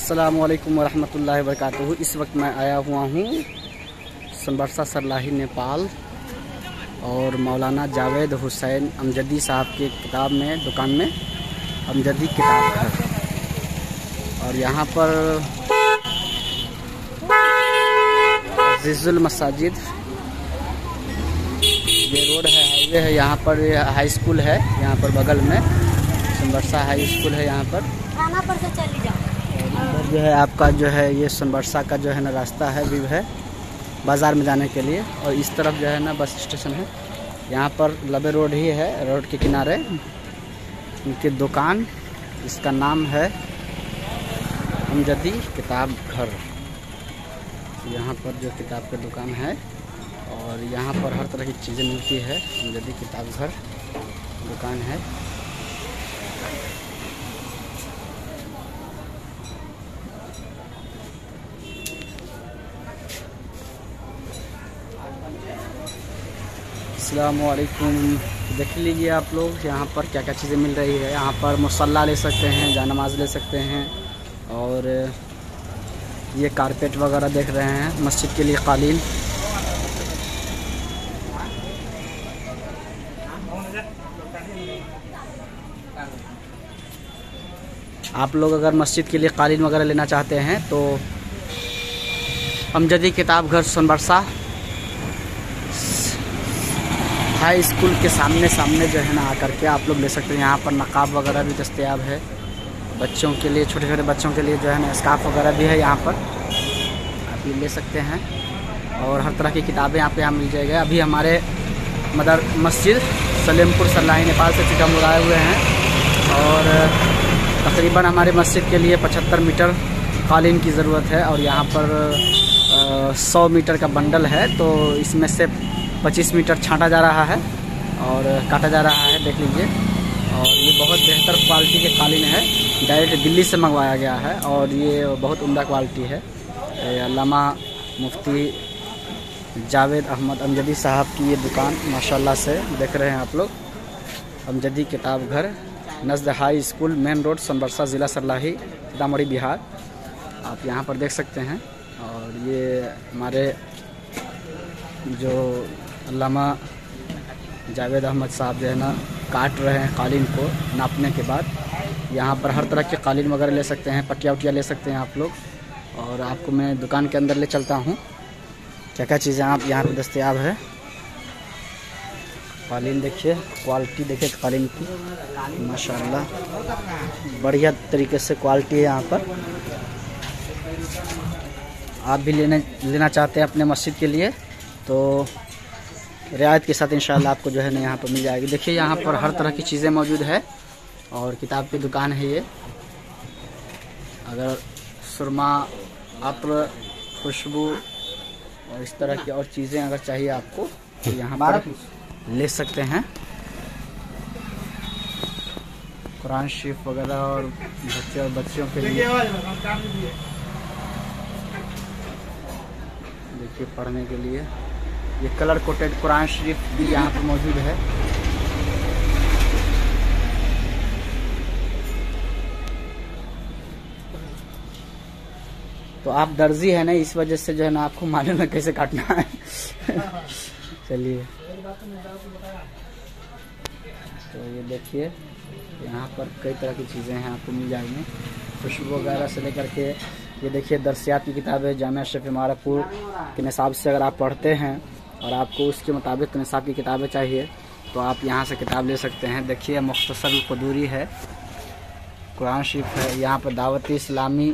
अस्सलामुअलैकुम वरहमतुल्लाहि वबरकातुहू। इस वक्त मैं आया हुआ हूँ सोनबरसा सरलाही नेपाल और मौलाना जावेद हुसैन अमजदी साहब की किताब में दुकान में अमजदी किताब घर। और यहाँ पर अज़ीज़ुल मसाजिद ये रोड है, हाईवे है। यहाँ पर हाई स्कूल है, यहाँ पर बगल में सोनबरसा हाई स्कूल है। यहाँ पर थाना पर से चली जाओ। और जो है आपका जो है ये सोनबरसा का जो है ना रास्ता है, व्यू है बाज़ार में जाने के लिए। और इस तरफ जो है ना बस स्टेशन है। यहाँ पर लबे रोड ही है, रोड के किनारे उनकी दुकान, इसका नाम है अमजदी किताब घर। यहाँ पर जो किताब की दुकान है और यहाँ पर हर तरह की चीज़ें मिलती है। अमजदी किताब घर दुकान है। अस्सलामुअलैकुम। देख लीजिए आप लोग यहाँ पर क्या क्या चीज़ें मिल रही है। यहाँ पर मुसल्ला ले सकते हैं, जानमाज ले सकते हैं। और ये कारपेट वगैरह देख रहे हैं, मस्जिद के लिए कालीन। आप लोग अगर मस्जिद के लिए कालीन वगैरह लेना चाहते हैं तो अमजदी किताब घर सोनबरसा हाई स्कूल के सामने जो है ना आकर के आप लोग ले सकते हैं। यहाँ पर नकाब वगैरह भी दस्तयाब है बच्चों के लिए, छोटे छोटे बच्चों के लिए जो है ना स्कार्फ वगैरह भी है। यहाँ पर आप ये ले सकते हैं। और हर तरह की किताबें यहाँ मिल जाएगा। अभी हमारे मस्जिद सलेमपुर सरलाही नेपाल से टिकट उड़ाए हुए हैं। और तकरीबन हमारे मस्जिद के लिए 75 मीटर कालीन की ज़रूरत है। और यहाँ पर 100 मीटर का बंडल है, तो इसमें से 25 मीटर छांटा जा रहा है और काटा जा रहा है, देख लीजिए। और ये बहुत बेहतर क्वालिटी के कालीन है, डायरेक्ट दिल्ली से मंगवाया गया है और ये बहुत उम्दा क्वालिटी है। अल्लामा मुफ्ती जावेद अहमद अमजदी साहब की ये दुकान माशाल्लाह से देख रहे हैं आप लोग। अमजदी किताब घर, नज़द high school, main road, Sonbarsa, ज़िला सरलाही, सीतामढ़ी, बिहार। आप यहाँ पर देख सकते हैं। और ये हमारे जो अल्लामा जावेद अहमद साहब जो है ना काट रहे हैं कालीन को नापने के बाद। यहाँ पर हर तरह के कालीन वगैरह ले सकते हैं, पटिया उटिया ले सकते हैं आप लोग। और आपको मैं दुकान के अंदर ले चलता हूँ, क्या क्या चीज़ें आप यहाँ पर दस्तयाब है। कालीन देखिए, क्वालिटी देखिए कालीन की माशाल्लाह बढ़िया तरीके से क्वालिटी है यहाँ पर। आप भी लेना चाहते हैं अपने मस्जिद के लिए तो रियायत के साथ इंशाल्लाह आपको जो है ना यहाँ पर मिल जाएगी। देखिए यहाँ पर हर तरह की चीज़ें मौजूद है और किताब की दुकान है ये। अगर सुरमा, अत्र, खुशबू और इस तरह की और चीज़ें अगर चाहिए आपको तो यहाँ पर ले सकते हैं। कुरान शरीफ वगैरह और बच्चों के लिए देखिए पढ़ने के लिए ये कलर कोटेड कुरान शरीफ भी यहाँ पर मौजूद है। तो आप दर्जी है ना, इस वजह से जो है ना आपको मालूम है कैसे काटना है। चलिए, तो ये देखिए यहाँ पर कई तरह की चीज़ें हैं आपको मिल जाएंगी, खुशबू वगैरह से लेकर के। ये देखिए दरसियात की किताबें, जामिया शरीफ इमारतपुर के निसाब से अगर आप पढ़ते हैं और आपको उसके मुताबिक निसाब की किताबें चाहिए तो आप यहाँ से किताब ले सकते हैं। देखिए मुख्तसर क़ुदूरी है, कुरान शरीफ है। यहाँ पर दावत इस्लामी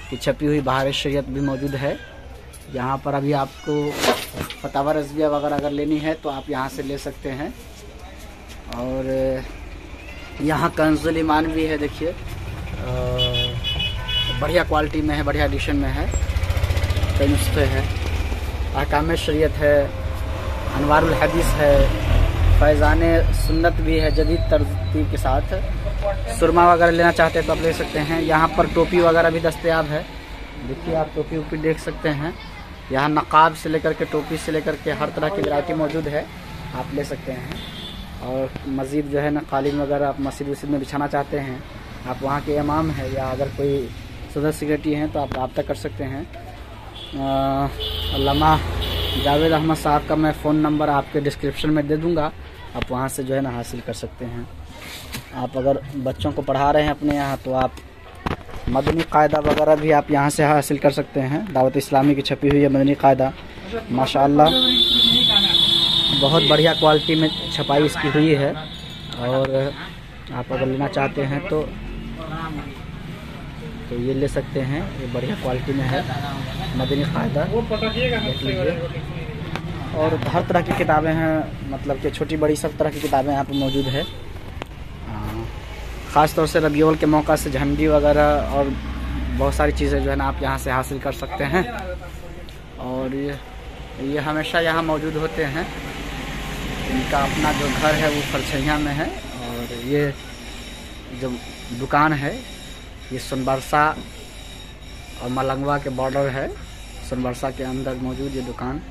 की छपी हुई बहार शरीयत भी मौजूद है। यहाँ पर अभी आपको फतावा रज़विया वगैरह अगर लेनी है तो आप यहाँ से ले सकते हैं। और यहाँ कंजुल ईमान भी है, देखिए बढ़िया क्वालिटी में है, बढ़िया एडिशन में है। कई नुस्खे हैं, अहकाम शरीयत है, अनवारुल हदीस है, फैज़ान सुन्नत भी है जदीद तरतीब के साथ। सुरमा वगैरह लेना चाहते हैं तो आप ले सकते हैं। यहाँ पर टोपी वगैरह भी दस्तयाब है, देखिए आप टोपी वोपी देख सकते हैं। यहाँ नकाब से लेकर के टोपी से लेकर के हर तरह की वैरायटी मौजूद है, आप ले सकते हैं। और मज़ीद जो है ना कालीन वगैरह आप मस्जिद वस्जिद में बिछाना चाहते हैं, आप वहाँ के इमाम है या अगर कोई सदर सेक्रेटरी हैं, तो आप रब्ता कर सकते हैं। अल्लामा जावेद अहमद साहब का मैं फ़ोन नंबर आपके डिस्क्रिप्शन में दे दूंगा, आप वहां से जो है ना हासिल कर सकते हैं। आप अगर बच्चों को पढ़ा रहे हैं अपने यहाँ, तो आप मदनी कायदा वगैरह भी आप यहाँ से हासिल कर सकते हैं। दावत इस्लामी की छपी हुई है मदनी कायदा, माशाअल्लाह बहुत बढ़िया क्वालिटी में छपाई इसकी हुई है। और आप अगर लेना चाहते हैं तो ये ले सकते हैं, ये बढ़िया क्वालिटी में है मदनी कायदा, देख लीजिए। और हर तरह की किताबें हैं, मतलब कि छोटी बड़ी सब तरह की किताबें यहाँ पर मौजूद है। ख़ास तौर से रबीउल के मौका से झंडी वगैरह और बहुत सारी चीज़ें जो है ना आप यहाँ से हासिल कर सकते हैं। और ये हमेशा यहाँ मौजूद होते हैं। इनका अपना जो घर है वो फरछैया में है, और ये जो दुकान है ये सोनबरसा और मलंगवा के बॉर्डर है। सोनबरसा के अंदर मौजूद ये दुकान,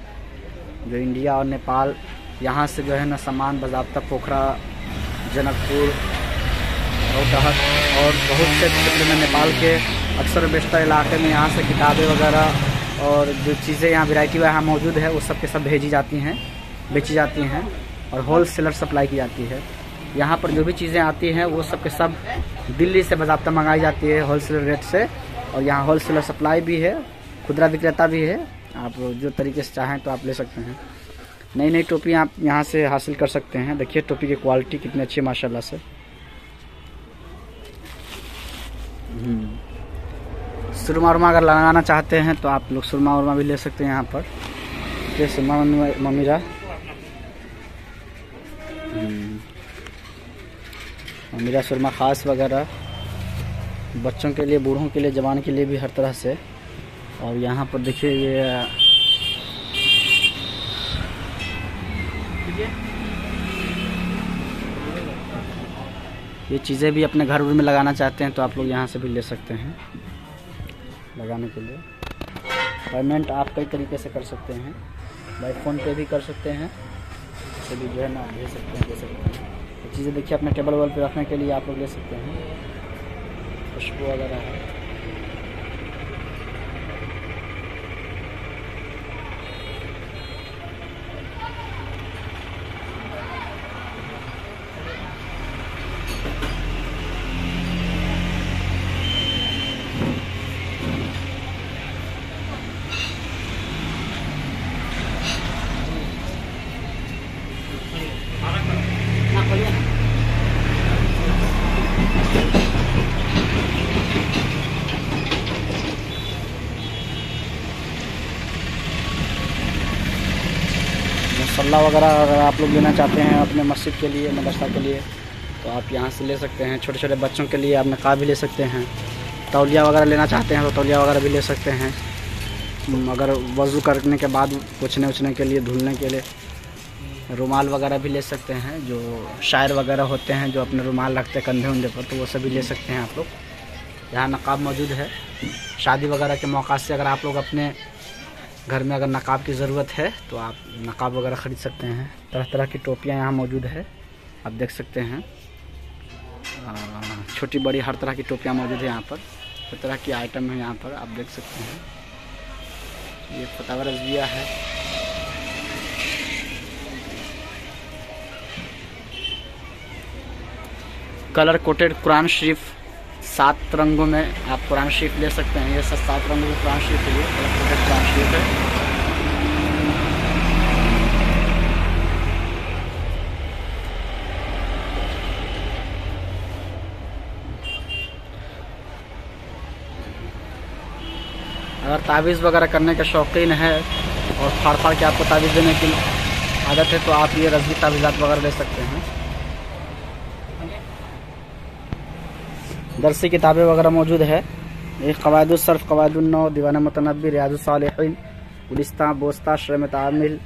जो इंडिया और नेपाल यहाँ से जो है ना सामान बाज़ाब्ता पोखरा, जनकपुर, रोहतक और बहुत से क्षेत्र में नेपाल के अक्सर बेशतर इलाके में यहाँ से किताबें वगैरह और जो चीज़ें यहाँ वैरायटी यहाँ मौजूद है वो सब के सब भेजी जाती हैं, बेची जाती हैं और होल सेलर सप्लाई की जाती है। यहाँ पर जो भी चीज़ें आती हैं वो सब के सब दिल्ली से बाज़ाब्ता मंगाई जाती है होल सेलर रेट से। और यहाँ होल सेलर सप्लाई भी है, खुदरा विक्रेता भी है। आप जो तरीके से चाहें तो आप ले सकते हैं। नई नई टोपी आप यहाँ से हासिल कर सकते हैं। देखिए टोपी की क्वालिटी कितनी अच्छी है माशाल्लाह से। सुरमा उरमा अगर लगाना चाहते हैं तो आप लोग सुरमा उरमा भी ले सकते हैं यहाँ पर। ये सुरमा ममीरा, ममीरा सुरमा ख़ास वगैरह बच्चों के लिए, बूढ़ों के लिए, जवान के लिए भी हर तरह से। और यहाँ पर देखिए ये चीज़ें भी अपने घर में लगाना चाहते हैं तो आप लोग यहाँ से भी ले सकते हैं लगाने के लिए। पेमेंट आप कई तरीके से कर सकते हैं, बाई फ़ोन पे भी कर सकते हैं, इसे भी जो है ना भेज सकते हैं, दे सकते हैं। ये चीज़ें देखिए अपने टेबल वेबल पे रखने के लिए आप लोग ले सकते हैं। खुशबू वगैरह है। मसल्ला वगैरह अगर आप लोग लेना चाहते हैं अपने मस्जिद के लिए, मदरसा के लिए, तो आप यहाँ से ले सकते हैं। छोटे छोटे बच्चों के लिए आप नकाब भी ले सकते हैं। तौलिया वगैरह लेना चाहते हैं तो तौलिया वगैरह भी ले सकते हैं। अगर वज़ू करने के बाद पोंछने उछने के लिए, धुलने के लिए रुमाल वगैरह भी ले सकते हैं। जो शायर वगैरह होते हैं जो अपने रुमाल रखते हैं कंधे उंधे पर, तो वो सभी ले सकते हैं आप लोग। यहाँ नकाब मौजूद है। शादी वगैरह के मौका से अगर आप लोग अपने घर में अगर नकाब की ज़रूरत है तो आप नकाब वगैरह ख़रीद सकते हैं। तरह तरह की टोपियाँ यहाँ मौजूद है, आप देख सकते हैं। छोटी बड़ी हर तरह की टोपियाँ मौजूद है यहाँ पर। हर तरह की आइटम है यहाँ पर, आप देख सकते हैं। ये फतावा रज़विया है। कलर कोटेड कुरान शरीफ 7 रंगों में आप कुरान शरीफ ले सकते हैं। ये 7 रंगों में कुरान शरीफ है, कलर कोटेड कुरान शरीफ है। अगर तावीज़ वगैरह करने के शौकीन है और फाड़ फाड़ के आपको तावीज़ देने की आदत है तो आप ये रज़वी तावीज़ात वगैरह ले सकते हैं। दरसी किताबें वगैरह मौजूद है। एक क़वाइदुस सर्फ़, क़वाइदुन नहव, दीवान मुतनब्बी, रियाजुस सालिहीन, गुलिस्तां, बोस्ता, शर्म तामिल,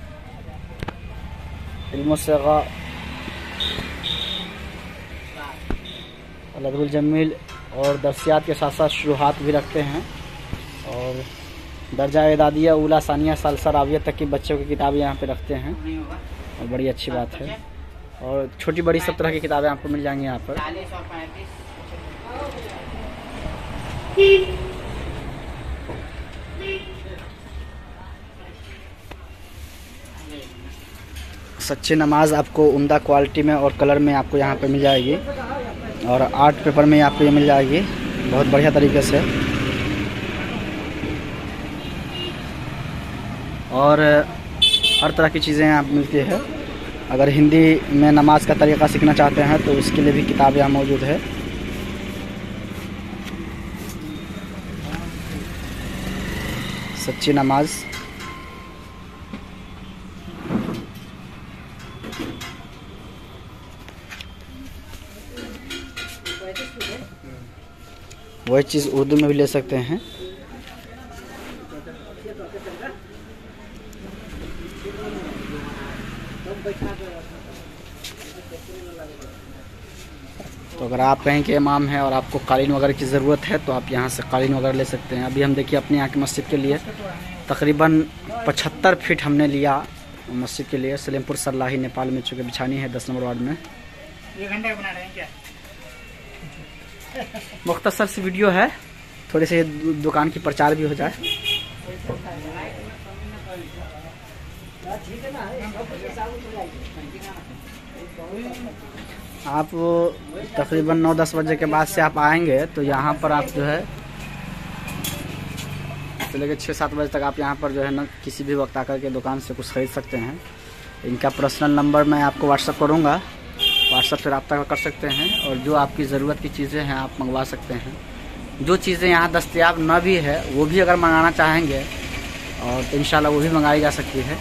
इल्म सिग़ा, अल-अदबुल जमील और दरसियात के साथ साथ शुरूहात भी रखते हैं। और दर्जा एदादिया, ऊला, सानिया, सालसा, राविया तक की बच्चों की किताबें यहाँ पे रखते हैं और बड़ी अच्छी बात है। और छोटी बड़ी सब तरह की किताबें आपको मिल जाएंगी यहाँ पर। सच्ची नमाज आपको उम्दा क्वालिटी में और कलर में आपको यहाँ पे मिल जाएगी, और आर्ट पेपर में आपको ये मिल जाएगी बहुत बढ़िया तरीके से। और हर तरह की चीज़ें यहाँ मिलती है। अगर हिंदी में नमाज का तरीक़ा सीखना चाहते हैं तो उसके लिए भी किताब यहाँ मौजूद है। सच्ची नमाज। वही चीज़ उर्दू में भी ले सकते हैं। तो अगर आप कहीं के इमाम हैं और आपको कालीन वगैरह की ज़रूरत है तो आप यहाँ से कालीन वगैरह ले सकते हैं। अभी हम देखिए अपने यहाँ की मस्जिद के लिए तकरीबन 75 फीट हमने लिया मस्जिद के लिए। सलेमपुर सरलाही नेपाल में चूँकि बिछानी है 10 नंबर वार्ड में। 1 घंटे बना रहे हैं क्या? मुख्तसर सी वीडियो है, थोड़ी सी दुकान की प्रचार भी हो जाए। आप तकरीबन 9-10 बजे के बाद से आप आएंगे तो यहाँ पर आप जो है तो लेकर 6-7 बजे तक आप यहाँ पर जो है ना किसी भी वक्त आकर के दुकान से कुछ ख़रीद सकते हैं। इनका पर्सनल नंबर मैं आपको व्हाट्सअप करूँगा, व्हाट्सअप से रब्ता कर सकते हैं और जो आपकी ज़रूरत की चीज़ें हैं आप मंगवा सकते हैं। जो चीज़ें यहाँ दस्तयाब न भी है वो भी अगर मंगाना चाहेंगे और तो इंशाल्लाह वो भी मंगाई जा सकती है।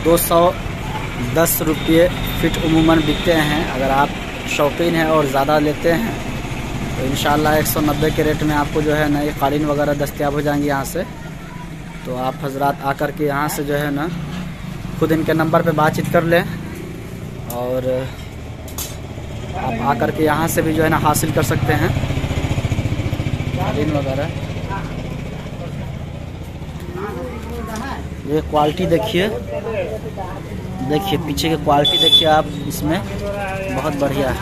₹210 फीट उमूमन बिकते हैं। अगर आप शौकीन हैं और ज़्यादा लेते हैं तो इंशाल्लाह 190 के रेट में आपको जो है ना ये कालीन वगैरह दस्तयाब हो जाएंगे यहाँ से। तो आप हजरात आकर के यहाँ से जो है ना खुद इनके नंबर पे बातचीत कर लें और आप आकर के यहाँ से भी जो है ना हासिल कर सकते हैं कालीन वगैरह। ये क्वालिटी देखिए, देखिए पीछे की क्वालिटी देखिए आप, इसमें बहुत बढ़िया है।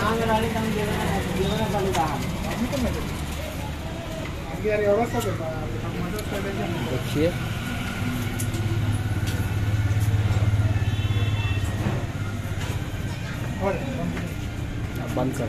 देखिए बंद कर